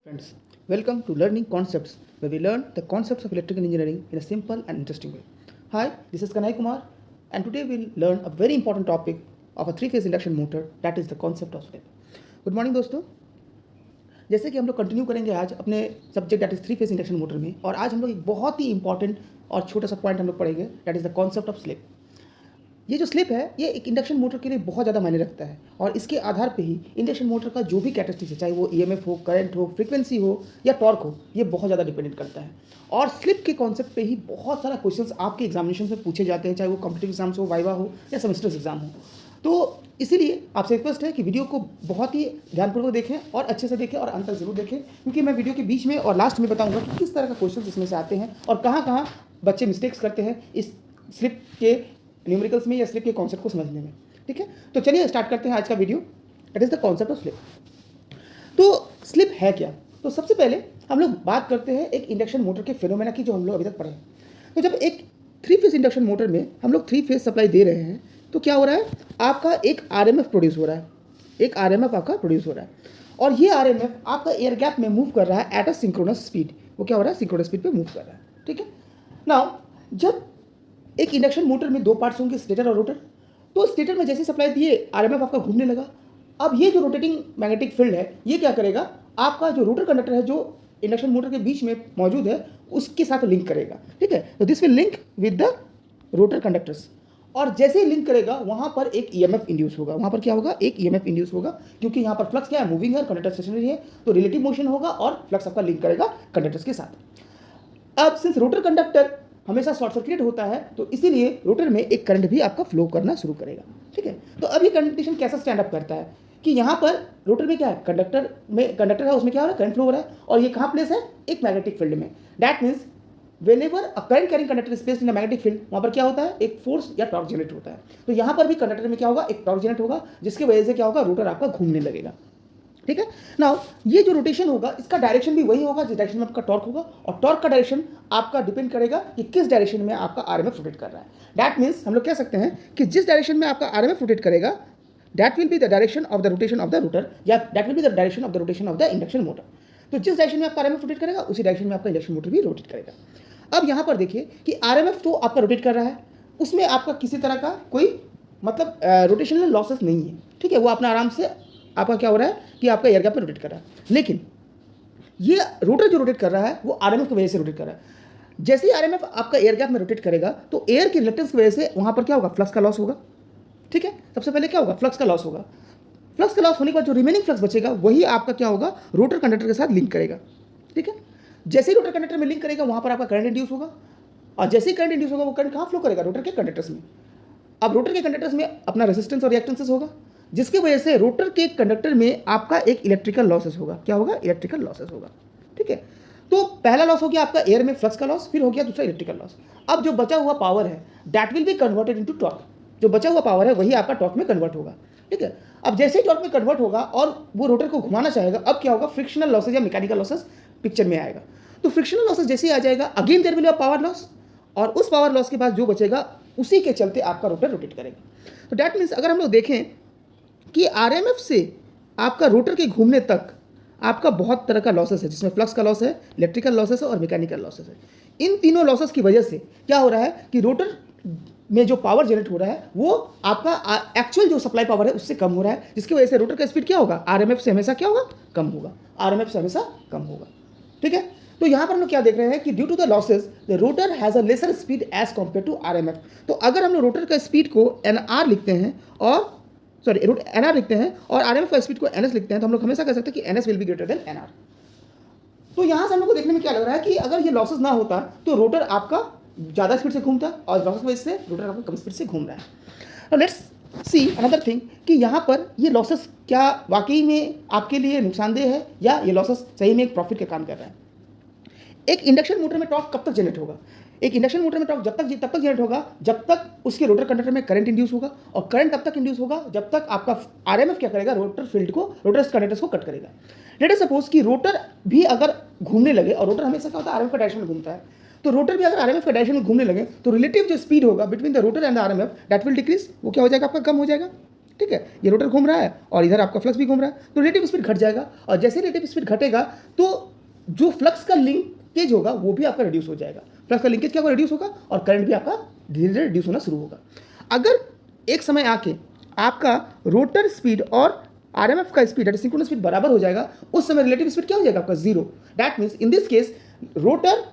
Friends, welcome to Learning Concepts, where we learn the concepts of electrical engineering in a simple and interesting way. Hi, this is Kanai Kumar, and today we'll learn a very important topic of a three-phase induction motor, that is the concept of slip. Good morning दोस्तों, जैसे कि हम लोग continue करेंगे आज अपने subject that is three phase induction motor में, और आज हम लोग एक बहुत ही इंपॉर्टेंट और छोटा सा पॉइंट हम लोग पढ़ेंगे, that is the concept of slip. ये जो स्लिप है ये एक इंडक्शन मोटर के लिए बहुत ज़्यादा मायने रखता है, और इसके आधार पे ही इंडक्शन मोटर का जो भी कैरेक्टरिस्टिक्स है, चाहे वो ईएमएफ हो, करंट हो, फ्रीक्वेंसी हो या टॉर्क हो, ये बहुत ज़्यादा डिपेंडेंट करता है. और स्लिप के कॉन्सेप्ट पे ही बहुत सारा क्वेश्चंस आपके एग्जामिनेशन में पूछे जाते हैं, चाहे वो कॉम्पिटिटिव एग्जाम्स हो, वाइवा हो या सेमेस्टर्स एग्जाम हो. तो इसीलिए आपसे रिक्वेस्ट है कि वीडियो को बहुत ही ध्यानपूर्वक देखें और अच्छे से देखें और अंत तक जरूर देखें, क्योंकि मैं वीडियो के बीच में और लास्ट में बताऊंगा कि किस तरह का क्वेश्चन इसमें से आते हैं और कहाँ कहाँ बच्चे मिस्टेक्स करते हैं इस स्लिप के न्यूमेरिकल्स में या स्लिप के कॉन्सेप्ट को समझने में. ठीक है, तो चलिए स्टार्ट करते हैं आज का video. That is the concept of slip. तो स्लिप है क्या? तो सबसे पहले हम लोग बात करते हैं एक इंडक्शन मोटर के फिनोमेना की, जो हम लोग अभी तक पढ़े हैं. तो जब एक थ्री फेज इंडक्शन मोटर में हम लोग थ्री फेज सप्लाई दे रहे हैं तो क्या हो रहा है, आपका एक आरएमएफ प्रोड्यूस हो रहा है, एक आरएमएफ आपका प्रोड्यूस हो रहा है, और ये आरएमएफ आपका एयर गैप में मूव कर रहा है एट अ सिंक्रोनस स्पीड. वो क्या हो रहा है, सिंक्रोनस स्पीड पे मूव कर रहा है. ठीक है, नाउ जब एक इंडक्शन मोटर में दो पार्ट्स होंगे, स्टेटर और रोटर. तो स्टेटर में जैसे सप्लाई दिए आरएमएफ आपका घूमने लगा. अब ये जो रोटेटिंग मैग्नेटिक फील्ड है ये क्या करेगा, आपका जो रोटर कंडक्टर है जो इंडक्शन मोटर के बीच में मौजूद है उसके साथ लिंक करेगा. ठीक है, तो this will link with the rotor conductors, और जैसे ही लिंक करेगा वहां पर एक ईएमएफ इंड्यूस होगा. वहां पर क्या होगा, एक ईएमएफ इंड्यूस होगा, क्योंकि यहाँ पर फ्लक्स क्या है, मूविंग है, कंडक्टर स्टेशनरी है, तो रिलेटिव मोशन होगा और फ्लक्स आपका लिंक करेगा कंडक्टर्स के साथ. अब सिंस रोटर कंडक्टर हमेशा शॉर्ट सर्किटेड होता है तो इसीलिए रोटर में एक करंट भी आपका फ्लो करना शुरू करेगा. ठीक है, तो अब ये कंडीशन कैसा स्टैंड अप करता है कि यहाँ पर रोटर में क्या है, कंडक्टर है, उसमें क्या हो रहा है, करंट फ्लो हो रहा है, और ये कहाँ प्लेस है, एक मैग्नेटिक फील्ड में. That means whenever a current carrying conductor is placed in a magnetic field, वहाँ पर क्या होता है, एक फोर्स या टॉर्क जनरेट होता है. तो यहाँ पर भी कंडक्टर में क्या होगा, एक टॉर्क जनरेट होगा, जिसकी वजह से क्या होगा, रोटर आपका घूमने लगेगा. ठीक है, नाउ ये जो रोटेशन होगा इसका डायरेक्शन भी वही होगा जिस डायरेक्शन में आपका टॉर्क होगा, और टॉर्क का डायरेक्शन आपका डिपेंड करेगा कि किस डायरेक्शन में आपका आरएमएफ रोटेट कर रहा है. दैट मीन्स हम लोग कह सकते हैं कि जिस डायरेक्शन में आपका आरएमएफ रोटेट करेगा that will be the direction of the rotation of the rotor, या that will be the direction of the rotation of the induction motor. तो जिस डायरेक्शन में आपका आरएमएफ रोटेट करेगा उसी डायरेक्शन में आपका इंडक्शन मोटर भी रोटेट करेगा. अब यहाँ पर देखिए कि आरएमएफ तो आपका रोटेट कर रहा है, उसमें आपका किसी तरह का कोई मतलब रोटेशनल लॉसेस नहीं है. ठीक है, वो अपना आराम से आपका क्या हो रहा है कि आपका एयर गैप में रोटेट कर रहा है. लेकिन ये रोटर जो रोटेट कर रहा है वो आरएमएफ की वजह से रोटेट कर रहा है. जैसे ही आरएमएफ आपका एयर गैप में रोटेट करेगा तो एयर की रिलक्टेंस की वजह से वहाँ पर क्या होगा, फ्लक्स का लॉस होगा. ठीक है, सबसे पहले क्या होगा, फ्लक्स का लॉस होगा. फ्लक्स का लॉस होने के बाद जो रिमेनिंग फ्लक्स बचेगा वही आपका क्या होगा, रोटर कंडक्टर के साथ लिंक करेगा. ठीक है, जैसे ही रोटर कंडक्टर में लिंक करेगा वहाँ पर आपका करंट इंड्यूस होगा, और जैसे ही करंट इंड्यूस होगा वो करंट कहाँ फ्लो करेगा, रोटर के कंडक्टर्स में. अब रोटर के कंडक्टर्स में अपना रेजिस्टेंस और रिएक्टेंसेस होगा, जिसकी वजह से रोटर के कंडक्टर में आपका एक इलेक्ट्रिकल लॉसेस होगा. क्या होगा, इलेक्ट्रिकल लॉसेस होगा. ठीक है, तो पहला लॉस हो गया आपका एयर में फ्लक्स का लॉस, फिर हो गया दूसरा इलेक्ट्रिकल लॉस. अब जो बचा हुआ पावर है that will be converted into torque. जो बचा हुआ पावर है वही आपका टॉर्क में कन्वर्ट होगा. ठीक है, अब जैसे ही टॉर्क में कन्वर्ट होगा और वो रोटर को घुमाना चाहेगा, अब क्या होगा, फ्रिक्शनल लॉसेज या मैकेनिकल लॉसेस पिक्चर में आएगा. तो फ्रिक्शनल लॉसेस जैसे ही आ जाएगा again there will be a power loss, और उस पावर लॉस के बाद जो बचेगा उसी के चलते आपका रोटर रोटेट करेगा. तो दैट मीन्स अगर हम लोग देखें कि आरएमएफ से आपका रोटर के घूमने तक आपका बहुत तरह का लॉसेस है, जिसमें फ्लक्स का लॉस है, इलेक्ट्रिकल लॉसेस है और मैकेनिकल लॉसेस है. इन तीनों लॉसेस की वजह से क्या हो रहा है कि रोटर में जो पावर जनरेट हो रहा है वो आपका एक्चुअल जो सप्लाई पावर है उससे कम हो रहा है, जिसकी वजह से रोटर का स्पीड क्या होगा, आरएमएफ से हमेशा क्या होगा, कम होगा. आरएमएफ से हमेशा कम होगा. ठीक है, तो यहाँ पर हम लोग क्या देख रहे हैं कि due to the losses the rotor has a lesser speed as compare to RMF. तो अगर हम लोग रोटर का स्पीड को एनआर लिखते हैं और एनआर लिखते हैं और आरएमएफ का स्पीड को एनएस लिखते हैं, तो हम लोग हमेशा कह सकते हैं कि NS will be greater than NR. तो यहाँ से हम लोग को देखने में क्या लग रहा है कि अगर ये लॉसेस ना होता तो रोटर आपका ज़्यादा स्पीड से घूमता, और लॉसेस की वजह से रोटर आपका कम स्पीड से घूम रहा है. लेट्स सी अनदर थिंग कि यहाँ पर ये लॉसेस क्या वाकई में आपके लिए नुकसानदेह है या ये लॉसेस सही में एक प्रॉफिट का काम कर रहा है. एक इंडक्शन मोटर में टॉर्क कब तक जनरेट होगा, एक इंडक्शन मोटर में टॉर्क तब तक जनरेट होगा जब तक उसके रोटर कंडक्टर में करंट इंड्यूस होगा, और करंट तब तक इंड्यूस होगा जब तक आपका आरएमएफ क्या करेगा, रोटर फील्ड को, रोटर कंडक्टर्स को कट करेगा. लेट अस सपोज कि रोटर भी अगर घूमने लगे, और रोटर हमेशा क्या होता है, आरएमएफ का डायरेक्शन में घूमता है, तो रोटर भी अगर आरएमएफ के डायरेक्शन में घूमने लगे तो रिलेटिव जो स्पीड होगा between the rotor and the RMF that will decrease. वो क्या हो जाएगा, आपका कम हो जाएगा. ठीक है, ये रोटर घूम रहा है और इधर आपका फ्लक्स भी घूम रहा है, तो रिलेटिव स्पीड घट जाएगा, और जैसे रिलेटिव स्पीड घटेगा तो जो फ्लक्स का लिंकेज होगा वो भी आपका रिड्यूस हो जाएगा। फ्लक्स का लिंकेज क्या होगा, रिड्यूस होगा, और करंट भी आपका धीरे धीरे रिड्यूस होना शुरू होगा। अगर एक समय आके आपका रोटर स्पीड और आरएमएफ का स्पीड सिंक्रोनस स्पीड बराबर हो जाएगा, उस समय रिलेटिव स्पीड क्या हो जाएगा आपका, zero. That means in this case rotor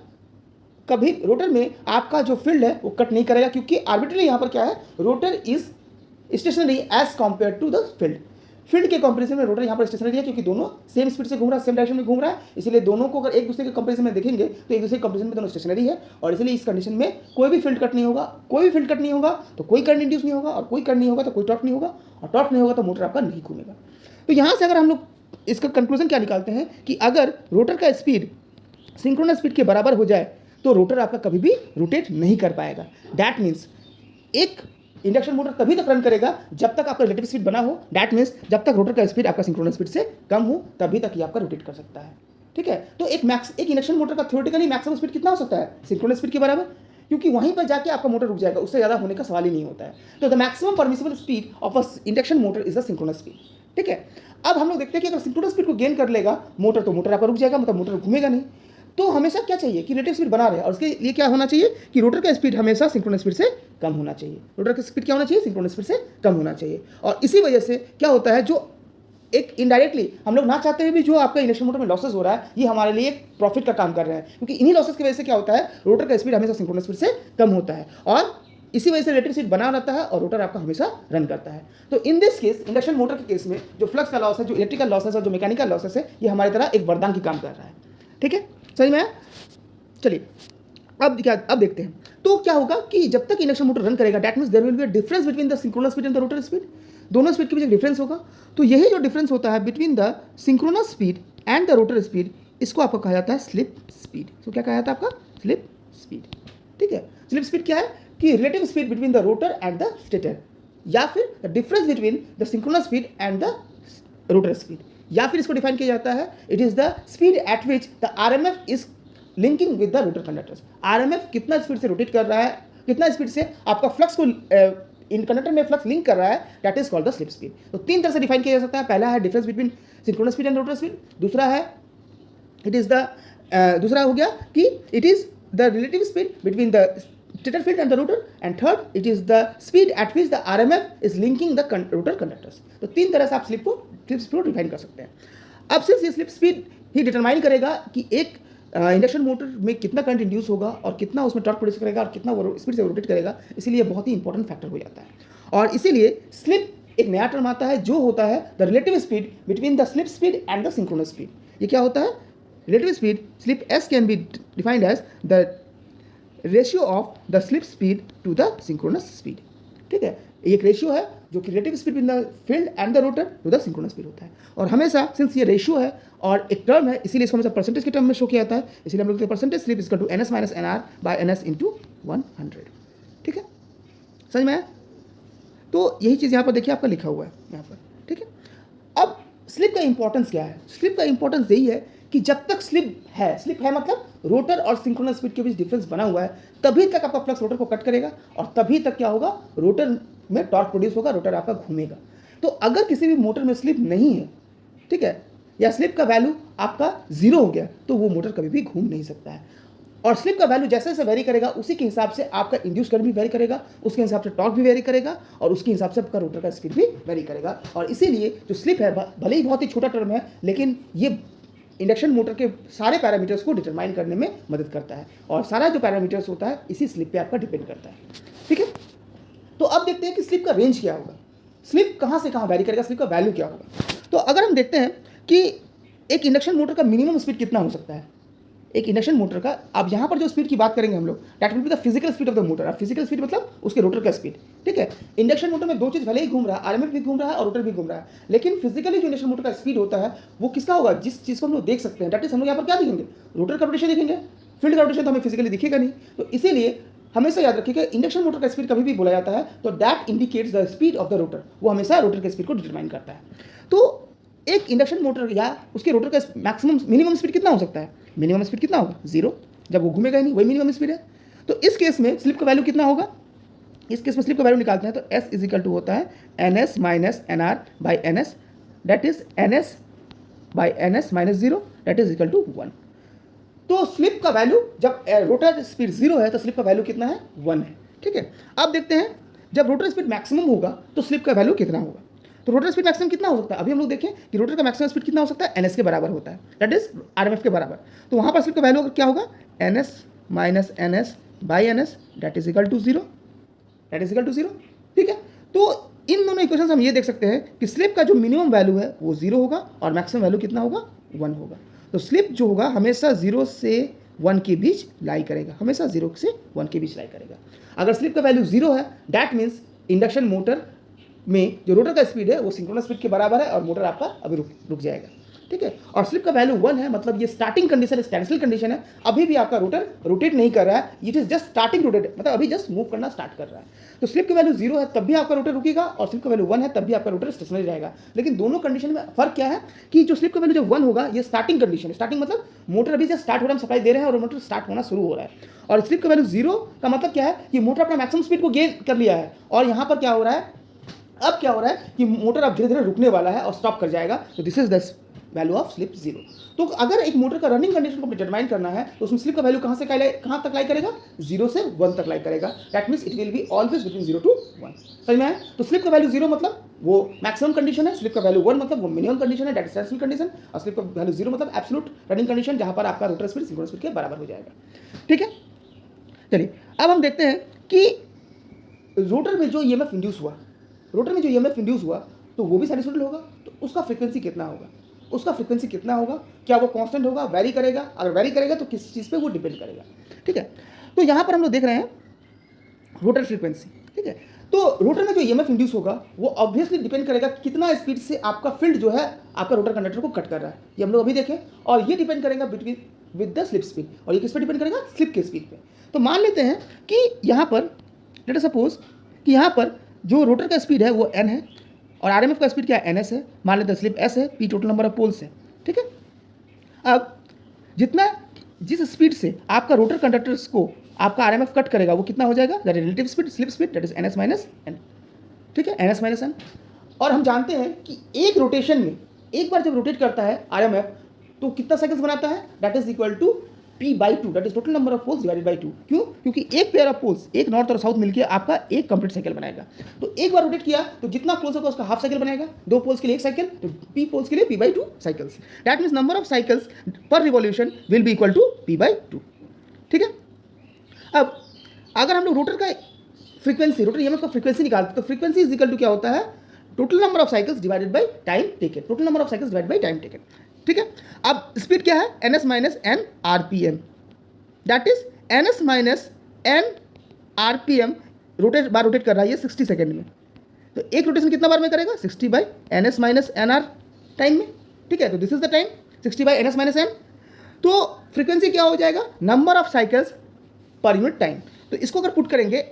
में आपका जो फील्ड है वो कट नहीं करेगा, क्योंकि आर्बिट्रली यहाँ पर क्या है, rotor is stationary as compare to the field के कंपैरिजन में रोटर यहाँ पर स्टेशनरी है, क्योंकि दोनों सेम स्पीड से घूम रहा है, सेम डायरेक्शन में घूम रहा है, इसलिए दोनों को अगर एक दूसरे के कंपैरिजन में देखेंगे तो एक दूसरे के कंपैरिजन में दोनों स्टेशनरी है, और इसलिए इस कंडीशन में कोई भी फील्ड कट नहीं होगा, तो कोई करंट इंड्यूस नहीं होगा, और कोई करंट नहीं होगा तो कोई टॉर्क नहीं होगा, और टॉर्क नहीं होगा तो मोटर आपका नहीं घूमेगा। तो यहाँ से अगर हम लोग इसका कंक्लूजन क्या निकालते हैं कि अगर रोटर का स्पीड सिंक्रोनस स्पीड के बराबर हो जाए तो रोटर आपका कभी भी रोटेट नहीं कर पाएगा। दैट मीन्स एक इंडक्शन मोटर तभी तक रन करेगा जब तक आपका रिलेटिव स्पीड बना हो। दैट मीन्स जब तक रोटर का स्पीड आपका सिंक्रोनस स्पीड से कम हो तभी तक ही आपका रोटेट कर सकता है। ठीक है, तो एक इंडक्शन मोटर का थ्योरेटिकली मैक्सिमम स्पीड कितना हो सकता है, सिंक्रोनस स्पीड के बराबर, क्योंकि वहीं पर जाके आपका मोटर रुक जाएगा, उससे ज़्यादा होने का सवाल ही नहीं होता है। तो the maximum permissible speed of a induction motor is the synchronous speed. ठीक है, अब हम लोग देखते हैं कि अगर सिंक्रोनस स्पीड को गेन कर लेगा मोटर तो मोटर आपका रुक जाएगा, मतलब मोटर घूमेगा नहीं। तो हमेशा क्या चाहिए कि रिलेटिव स्पीड बना रहे, और उसके लिए क्या होना चाहिए कि रोटर का स्पीड हमेशा सिंक्रोनस स्पीड से कम होना चाहिए। रोटर का स्पीड क्या होना चाहिए, सिंक्रोनस स्पीड से कम होना चाहिए। और इसी वजह से क्या होता है, जो एक इनडायरेक्टली हम लोग ना चाहते हुए भी जो आपका इंडक्शन मोटर में लॉसेस हो रहा है, ये हमारे लिए एक प्रॉफिट का काम कर रहे हैं, क्योंकि इन्हीं लॉसेस की वजह से क्या होता है, रोटर का स्पीड हमेशा सिंक्रोनस स्पीड से कम होता है, और इसी वजह से रिलेटिव स्पीड बना रहता है और रोटर आपका हमेशा रन करता है। तो in this case induction motor के केस में जो फ्लक्स का लॉस है, जो इलेक्ट्रिकल लॉसेस और जो मैकेनिकल लॉसेस है, ये हमारी तरह एक वरदान की काम कर रहा है। ठीक है, सही में। चलिए अब देखते हैं तो क्या होगा कि जब तक इंडक्शन मोटर रन करेगा, that means there will be a difference between the synchronous speed and the rotor speed. दोनों स्पीड के बीच एक डिफरेंस होगा। तो यही जो डिफरेंस होता है between the synchronous speed and the rotor speed, इसको आपको कहा जाता है स्लिप स्पीड। तो क्या कहा जाता है आपका, स्लिप स्पीड। ठीक है, स्लिप स्पीड क्या है कि relative speed between the rotor and the stator, या फिर the difference between the synchronous speed and the rotor speed, या फिर इसको डिफाइन किया जाता है it is the speed at which the RMF is linking with the rotor conductors. RMF कितना speed से रोटेट कर रहा है, कितना स्पीड से आपका फ्लक्स को इन कंडक्टर में फ्लक्स लिंक कर रहा है, that is called the slip speed. तो तीन तरह से डिफाइन किया जा सकता है। पहला है difference between synchronous speed and rotor speed, दूसरा है दूसरा हो गया कि it is the relative speed between the stator field and the rotor, and third it is the speed at which the RMF is linking the rotor conductors. तो तीन तरह से आप स्लिप स्पीड को डिफाइन कर सकते हैं। अब सिर्फ ये स्लिप स्पीड ही डिटरमाइन करेगा कि एक इंडक्शन मोटर में कितना करंट इंड्यूस होगा और कितना उसमें टॉर्क प्रोड्यूस करेगा और कितना स्पीड से रोटेट करेगा, इसीलिए बहुत ही इंपॉर्टेंट फैक्टर हो जाता है। और इसीलिए स्लिप एक नया टर्म आता है जो होता है the relative speed between the slip speed and the synchronous speed. ये क्या होता है, relative speed slip S can be defined as the ratio of the slip speed to the synchronous speed. ठीक है, एक रेशियो है जो कि relative speed between the field and the rotor to the synchronous speed होता है। और हमेशा सिंस ये रेशियो है और एक टर्म है, इसीलिए इसको हमेशा परसेंटेज के टर्म में शो किया जाता है। इसलिए हम लोग कहते हैं percentage slip is equal to NS minus NR by NS into 100। ठीक है, समझ में आया। तो यही चीज़ यहाँ पर देखिए आपका लिखा हुआ है यहाँ पर। ठीक है, अब स्लिप का इंपॉर्टेंस क्या है, स्लिप का इंपॉर्टेंस यही है कि जब तक स्लिप है मतलब रोटर और सिंक्रोनस स्पीड के बीच डिफरेंस बना हुआ है, तभी तक आपका फ्लक्स रोटर को कट करेगा और तभी तक क्या होगा, रोटर में टॉर्क प्रोड्यूस होगा, रोटर आपका घूमेगा। तो अगर किसी भी मोटर में स्लिप नहीं है, ठीक है, या स्लिप का वैल्यू आपका 0 हो गया, तो वो मोटर कभी भी घूम नहीं सकता है। और स्लिप का वैल्यू जैसे जैसे वेरी करेगा उसी के हिसाब से आपका इंड्यूस करंट भी वेरी करेगा, उसके हिसाब से टॉर्क भी वेरी करेगा, और उसके हिसाब से आपका रोटर का स्पीड भी वेरी करेगा। और इसीलिए जो स्लिप है भले ही बहुत ही छोटा टर्म है, लेकिन ये इंडक्शन मोटर के सारे पैरामीटर्स को डिटरमाइन करने में मदद करता है, और सारा जो पैरामीटर्स होता है इसी स्लिप पे आपका डिपेंड करता है। ठीक है, तो अब देखते हैं कि स्लिप का रेंज क्या होगा, स्लिप कहाँ से कहाँ वेरी करेगा, स्लिप का वैल्यू क्या होगा। तो अगर हम देखते हैं कि एक इंडक्शन मोटर का मिनिमम स्पीड कितना हो सकता है, एक इंडक्शन मोटर का, अब यहाँ पर जो स्पीड की बात करेंगे हम लोग, that will be the physical speed of the motor. Physical speed मतलब उसके रोटर का स्पीड। ठीक है, इंडक्शन मोटर में दो चीज़ भले ही घूम रहा है, आरएमएफ भी घूम रहा है और रोटर भी घूम रहा है, लेकिन फिजिकली जो इंडक्शन मोटर का स्पीड होता है वो किसका होगा, जिस चीज़ को हम लोग देख सकते हैं। दैट इज हम लोग यहाँ पर क्या देखेंगे, रोटर का रोटेशन देखेंगे, फील्ड का रोटेशन तो हमें फिजिकली दिखेगा नहीं। तो इसीलिए हमेशा याद रखिएगा इंडक्शन मोटर का स्पीड कभी भी बोला जाता है तो that indicates the speed of the rotor, वो हमेशा रोटर के स्पीड को डिटरमाइन करता है। तो एक इंडक्शन मोटर या उसके रोटर का मैक्सिमम मिनिमम स्पीड कितना हो सकता है, मिनिमम स्पीड कितना होगा, 0, जब वो घूमेगा ही नहीं वही मिनिमम स्पीड है। तो इस केस में स्लिप का वैल्यू कितना होगा, इस केस में स्लिप का वैल्यू निकालते हैं तो एस इज इक्वल टू होता है N S minus N R by N S, that is N S by N S minus zero, that is equal to 1। तो स्लिप का वैल्यू जब रोटर स्पीड 0 है तो स्लिप का वैल्यू कितना है, 1 है। ठीक है, अब देखते हैं जब रोटर स्पीड मैक्सिमम होगा तो स्लिप का वैल्यू कितना होगा। तो रोटर स्पीड मैक्सिमम कितना हो सकता है, अभी हम लोग देखें कि रोटर का मैक्सिमम स्पीड कितना हो सकता है, एन एस के बराबर होता है, that is R M F के बराबर। तो वहाँ पर स्लिप का वैल्यू क्या होगा, N S minus N S by N S, that is equal to 0, that is equal to 0। ठीक है, तो इन दोनों इक्वेशन हम ये देख सकते हैं कि स्लिप का जो मिनिमम वैल्यू है वो 0 होगा और मैक्सिमम वैल्यू कितना होगा, 1 होगा। तो स्लिप जो होगा हमेशा 0 से 1 के बीच लाई करेगा, हमेशा 0 से 1 के बीच लाई करेगा। अगर स्लिप का वैल्यू 0 है दैट मीन्स इंडक्शन मोटर में जो रोटर का स्पीड है वो सिंक्रोनस स्पीड के बराबर है और मोटर आपका अभी रुक जाएगा। ठीक है, और स्लिप का वैल्यू 1 है मतलब ये स्टार्टिंग कंडीशन, स्टैंडस्टिल कंडीशन है, अभी भी आपका रोटर रोटेट नहीं कर रहा है, it is just starting rotate, मतलब अभी जस्ट मूव करना स्टार्ट कर रहा है। तो स्लिप का वैल्यू 0 है तब भी आपका रोटर रुकेगा और स्लिप का वैल्यू 1 है तब भी आपका रोटर स्टेशनरी रहेगा। लेकिन दोनों कंडीशन में फर्क क्या है कि जो स्लिप का वैल्यू जब 1 होगा ये स्टार्टिंग कंडीशन है, स्टार्टिंग मतलब मोटर अभी जस्ट स्टार्ट हो रहा है, हम सप्लाई दे रहे हैं और मोटर स्टार्ट होना शुरू हो रहा है। और स्लिप का वैल्यू 0 का मतलब क्या है कि मोटर अपना मैक्सिमम स्पीड को गेन कर लिया है और यहाँ पर क्या हो रहा है, अब क्या हो रहा है कि मोटर अब धीरे धीरे रुकने वाला है और स्टॉप कर जाएगा। तो this is the value of slip 0। तो अगर एक मोटर का रनिंग कंडीशन को डिटरमाइन करना है तो उसमें स्लिप का वैल्यू कहाँ तक लाई करेगा, 0 से 1 तक लाई करेगा, that means it will be always between 0 to 1। समझ में आया? तो स्लिप का वैल्यू 0 मतलब वो मैक्सिमम कंडीशन है, स्लिप का वैल्यू 1 मतलब वो मिनिमम कंडीशन है, दैट इज स्टैंडस्टिल कंडीशन, और स्लिप का वैल्यू 0 मतलब एब्सोल्यूट रनिंग कंडीशन जहाँ पर आपका रोटर स्पीड सिंक्रोनस स्पीड के बराबर हो जाएगा। ठीक है, चलिए अब हम देखते हैं कि रोटर में जो ईएमएफ इंड्यूस हुआ, रोटर में जो ईएमएफ इंड्यूस हुआ तो वो भी साइनसॉइडल होगा, तो उसका फ्रीक्वेंसी कितना होगा, उसका फ्रीक्वेंसी कितना होगा, क्या वो कांस्टेंट होगा, वैरी करेगा, अगर वैरी करेगा तो किस चीज़ पे वो डिपेंड करेगा। ठीक है, तो यहाँ पर हम लोग देख रहे हैं रोटर फ्रीक्वेंसी। ठीक है, तो रोटर में जो ईएमएफ इंड्यूस होगा वो ऑब्वियसली डिपेंड करेगा कितना स्पीड से आपका फील्ड जो है आपका रोटर कंडक्टर को कट कर रहा है, ये हम लोग अभी देखें, और ये डिपेंड करेगा between with the slip speed, और ये किस पे डिपेंड करेगा, स्लिप के स्पीड पे। तो मान लेते हैं कि यहाँ पर लेट अस सपोज कि यहाँ पर जो रोटर का स्पीड है वो n है और आरएमएफ का स्पीड क्या है, ns है, मान लेते हैं स्लिप s है, p total number of poles है। ठीक है, अब जिस स्पीड से आपका रोटर कंडक्टर्स को आपका आरएमएफ कट करेगा वो कितना हो जाएगा, that is relative speed, slip speed, that is ns minus n। ठीक है, ns माइनस n। और हम जानते हैं कि एक रोटेशन में एक बार जब रोटेट करता है आरएमएफ तो कितना साइकिल्स बनाता है, that is equal to p/2, that is total number of poles divided by 2। क्यों, क्योंकि एक पेयर ऑफ पोल्स, एक नॉर्थ और साउथ मिलकर आपका एक कंप्लीट साइकिल बनाएगा। तो एक बार रोटेट किया तो जितना पोल्स होगा उसका हाफ साइकिल बनेगा, 2 पोल्स के लिए 1 साइकिल, तो p पोल्स के लिए p/2 cycles, that means number of cycles per revolution will be equal to p/2। ठीक है, अब अगर हम लोग रोटर का फ्रीक्वेंसी, रोटर ईएमएफ का फ्रीक्वेंसी निकालते तो फ्रीक्वेंसी इज इक्वल टू क्या होता है, total number of cycles divided by time taken, total number of cycles divided by time taken. ठीक है, अब स्पीड क्या है, ns minus n RPM, that is ns minus n RPM rotate कर रहा है ये 60 सेकेंड में। तो एक रोटेशन कितना बार में करेगा, 60 by ns minus N R time में। ठीक है, तो this is the time 60 by ns minus n। तो फ्रीक्वेंसी क्या हो जाएगा, number of cycles per unit time. तो इसको अगर पुट करेंगे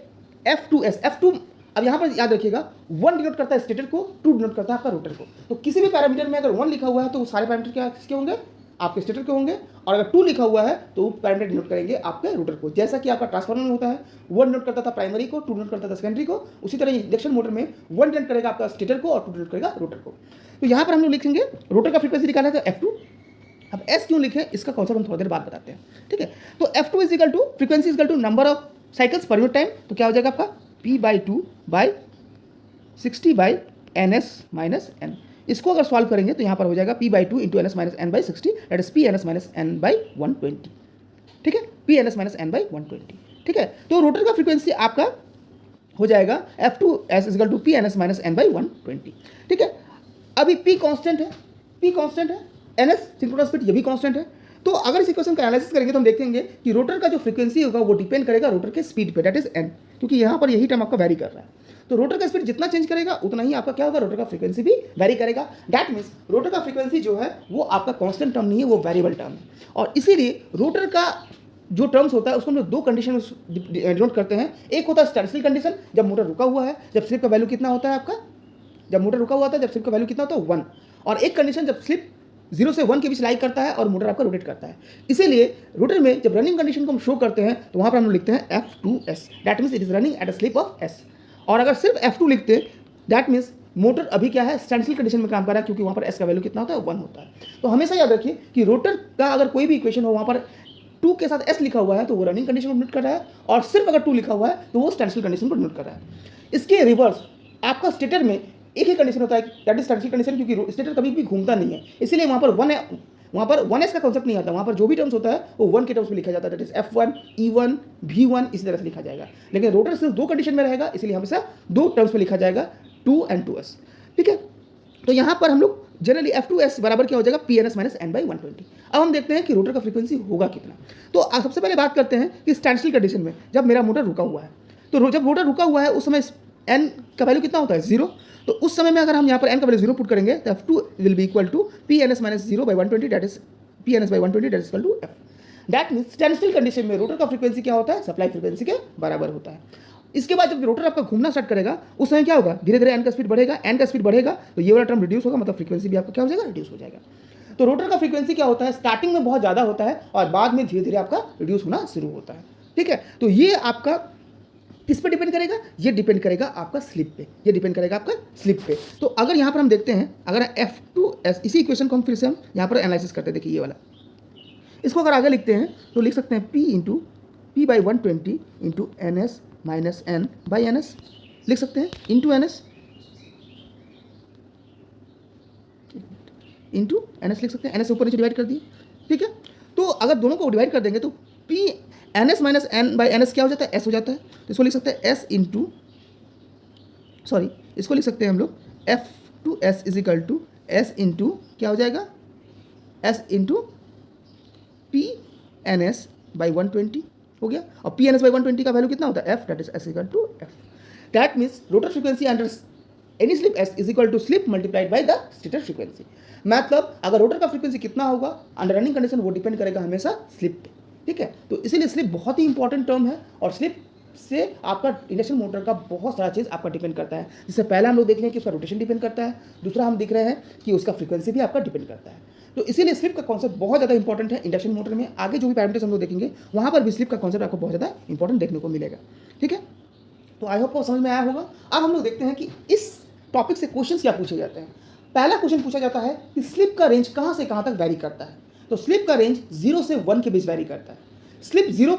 F2s, F2 अब यहाँ पर याद रखिएगा 1 डिनोट करता है स्टेटर को, 2 डिनोट करता है आपका रोटर को। तो किसी भी पैरामीटर में अगर 1 लिखा हुआ है तो सारे पैरामीटर क्या किसके होंगे, आपके स्टेटर के होंगे, और अगर 2 लिखा हुआ है तो पैरामीटर डिनोट करेंगे आपके रोटर को। जैसा कि आपका ट्रांसफार्मर में होता है, 1 डिनोट करता था प्राइमरी को, 2 डिनोट करता था सेकेंडरी को, उसी तरह इंडक्शन मोटर में 1 डिनोट करेगा आपका स्टेटर को और 2 डिनोट करेगा रोटर को। तो यहाँ पर हम लोग लिखेंगे रोटर का फ्रीक्वेंसी निकालना है तो F2। अब S क्यों लिखें इसका कॉन्सेप्ट हम थोड़ी देर बाद बताते हैं। ठीक है, तो F2 is equal to frequency is equal to number of cycles per unit time. तो क्या हो जाएगा आपका p/2 by 60 by ns minus n। इसको अगर सॉल्व करेंगे तो यहाँ पर हो जाएगा p/2 into ns minus n by 60, that is p ns minus n by 120। ठीक है, p ns minus n by 120। ठीक है, तो रोटर का फ्रीक्वेंसी आपका हो जाएगा F2s is equal to p ns minus n by 120। ठीक है, अभी p कांस्टेंट है, p कांस्टेंट है, ns सिंक्रोनस स्पीड ये भी कांस्टेंट है। तो अगर इस इक्वेशन का एनालिसिस करेंगे तो हम देखेंगे कि रोटर का जो फ्रीक्वेंसी होगा वो डिपेंड करेगा रोटर के स्पीड पे, दैट इज n, क्योंकि यहाँ पर यही टर्म आपका वैरी कर रहा है। तो रोटर का स्पीड जितना चेंज करेगा उतना ही आपका क्या होगा, रोटर का फ्रीक्वेंसी भी वैरी करेगा। दैट मीन्स रोटर का फ्रीक्वेंसी जो है वो आपका कांस्टेंट टर्म नहीं है, वो वेरिएबल टर्म है। और इसीलिए रोटर का जो टर्म्स होता है उसको हम लोग 2 कंडीशन में डिनोट करते हैं। एक होता है स्टैंडस्टिल कंडीशन, जब मोटर रुका हुआ है, जब स्लिप का वैल्यू कितना होता है आपका, जब मोटर रुका हुआ था जब स्लिप का वैल्यू कितना होता है 1। और एक कंडीशन जब स्लिप 0 से 1 के बीच लाई करता है और मोटर आपका रोटेट करता है। इसीलिए रोटर में जब रनिंग कंडीशन को हम शो करते हैं तो वहाँ पर हम लोग लिखते हैं F2S, that means it is running at a slip of S। और अगर सिर्फ F2 लिखते दैट मीन्स मोटर अभी क्या है, स्टैंड स्टिल कंडीशन में काम कर रहा है, क्योंकि वहाँ पर S का वैल्यू कितना होता है, 1 होता है। तो हमेशा याद रखिए कि रोटर का अगर कोई भी इक्वेशन हो वहाँ पर 2 के साथ S लिखा हुआ है तो वो रनिंग कंडीशन को डिनोट कर रहा है, और सिर्फ अगर 2 लिखा हुआ है तो वो स्टैंड स्टिल कंडीशन को डिनोट कर रहा है। इसके रिवर्स आपका स्टेटर में एक ही कंडीशन होता है, that is stand still condition, क्योंकि स्टेटर कभी भी घूमता नहीं है, इसीलिए वहाँ पर 1S का कॉन्सेप्ट नहीं आता। वहाँ पर जो भी टर्म्स होता है वो 1 के टर्म्स में लिखा जाता है, that is F1, E1, V1 इसी तरह से लिखा जाएगा। लेकिन रोटर सिर्फ 2 कंडीशन में रहेगा, इसलिए हमेशा 2 टर्म्स में लिखा जाएगा, 2 and 2S। ठीक है, तो यहाँ पर हम लोग जनरली F2S बराबर क्या हो जाएगा, PNS माइनस N बाई 120। अब हम देखते हैं कि रोटर का फ्रीक्वेंसी होगा कितना। तो सबसे पहले बात करते हैं कि स्टैंड स्टिल कंडीशन में जब मेरा मोटर रुका हुआ है, तो जब रोटर रुका हुआ है उस समय N का वैल्यू कितना होता है, 0। तो उस समय में अगर हम यहाँ पर N का वैल्यू 0 पुट करेंगे तो F2 will be equal to PNS minus 0 by 120, that is PNS by 120 that is equal to F। That means stand still condition में रोटर का फ्रीक्वेंसी क्या होता है, सप्लाई फ्रीक्वेंसी के बराबर होता है। इसके बाद जब रोटर आपका घूमना स्टार्ट करेगा उस समय क्या होगा, धीरे धीरे एन का स्पीड बढ़ेगा, एन का स्पीड बढ़ेगा तो ये वाला टर्म रिड्यूस होगा, मतलब फ्रीक्वेंसी भी आपका क्या हो जाएगा, रिड्यूस हो जाएगा। तो रोटर का फ्रीक्वेंसी क्या होता है, स्टार्टिंग में बहुत ज़्यादा होता है और बाद में धीरे धीरे आपका रिड्यूस होना शुरू होता है। ठीक है, तो ये आपका किस पे डिपेंड करेगा, ये डिपेंड करेगा आपका स्लिप पे, ये डिपेंड करेगा आपका स्लिप पे। तो अगर यहाँ पर हम देखते हैं, अगर F2S, इसी इक्वेशन को हम फिर से हम यहाँ पर एनालिसिस करते हैं, देखिए ये वाला, इसको अगर आगे लिखते हैं तो लिख सकते हैं P by 120 into NS minus N by NS लिख सकते हैं, इंटू NS लिख सकते हैं, NS ऊपर नीचे डिवाइड कर दिए। ठीक है, तो अगर दोनों को डिवाइड कर देंगे तो NS minus N by NS क्या हो जाता है, S हो जाता है। तो इसको लिख सकते हैं इसको लिख सकते हैं हम लोग F2S is equal to S into क्या हो जाएगा, S इंटू PNS बाई 120 हो गया। और PNS बाई 120 का वैल्यू कितना होता है, F, that is S equal to F। That means rotor frequency under any slip S is equal to slip multiplied by the stator frequency. मतलब अगर rotor का फ्रीक्वेंसी कितना होगा अंडर रनिंग कंडीशन, वो डिपेंड करेगा हमेशा स्लिप पे। ठीक है, तो इसीलिए स्लिप बहुत ही इंपॉर्टेंट टर्म है, और स्लिप से आपका इंडक्शन मोटर का बहुत सारा चीज़ आपका डिपेंड करता है। जिससे पहले हम लोग देख रहे हैं कि उसका रोटेशन डिपेंड करता है, दूसरा हम दिख रहे हैं कि उसका फ्रीक्वेंसी भी आपका डिपेंड करता है। तो इसीलिए स्लिप का कॉन्सेप्ट बहुत ज़्यादा इंपॉर्टेंट है इंडक्शन मोटर में। आगे जो भी पैरामीटर्स हम लोग देखेंगे वहाँ पर भी स्लिप का कॉन्सेप्ट आपको बहुत ज़्यादा इंपॉर्टेंट देखने को मिलेगा। ठीक है, तो आई होप को समझ में आया होगा। अब हम लोग देखते हैं कि इस टॉपिक से क्वेश्चन क्या पूछे जाते हैं। पहला क्वेश्चन पूछा जाता है कि स्लिप का रेंज कहाँ से कहाँ तक वैरी करता है। तो स्लिप का रेंज 0 से 1 के बीच वैरी करता है। स्लिप 0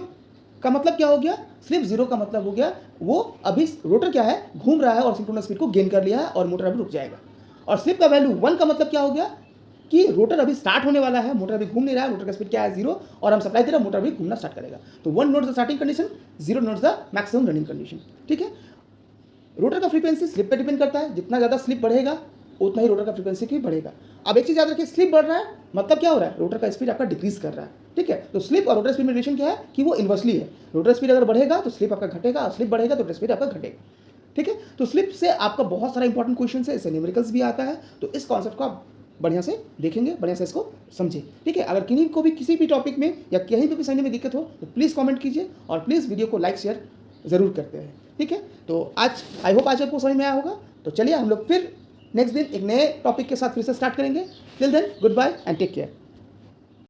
का मतलब क्या हो गया, स्लिप 0 का मतलब हो गया वो अभी रोटर क्या है, घूम रहा है और सिंक्रोनस स्पीड को गेन कर लिया है और मोटर अभी रुक जाएगा। और स्लिप का वैल्यू 1 का मतलब क्या हो गया कि रोटर अभी स्टार्ट होने वाला है, मोटर अभी घूम नहीं रहा है, रोटर का स्पीड क्या है 0 और हम सप्लाई दे रहे हैं, मोटर अभी घूमना स्टार्ट करेगा। तो 1 notes the starting condition, 0 notes the maximum running condition. ठीक है, रोटर का फ्रीक्वेंसी स्लिप पे डिपेंड करता है, जितना ज़्यादा स्लिप बढ़ेगा उतना ही रोटर का फ्रीक्वेंसी भी बढ़ेगा। अब एक चीज़ याद रखिए, स्लिप बढ़ रहा है मतलब क्या हो रहा है, रोटर का स्पीड आपका डिक्रीज कर रहा है। ठीक है, तो स्लिप और रोटर स्पीड में रिलेशन क्या है कि वो इन्वर्सली है। रोटर स्पीड अगर बढ़ेगा तो स्लिप आपका घटेगा, और स्लिप बढ़ेगा तो रोटर स्पीड आपका घटेगा। ठीक है, तो स्लिप से आपका बहुत सारा इंपॉर्टेंट क्वेश्चन है, इससे न्यूमेरिकल्स भी आता है। तो इस कॉन्सेप्ट को आप बढ़िया से देखेंगे, बढ़िया से इसको समझे। ठीक है, अगर किन्हीं को भी किसी भी टॉपिक में या कहीं पर भी समझने में दिक्कत हो तो प्लीज़ कमेंट कीजिए, और प्लीज़ वीडियो को लाइक शेयर ज़रूर करते हैं। ठीक है, तो आज आई होप आज आपको समझ में आया होगा। तो चलिए हम लोग फिर नेक्स्ट दिन एक नए टॉपिक के साथ फिर से स्टार्ट करेंगे। Till then good bye and take care.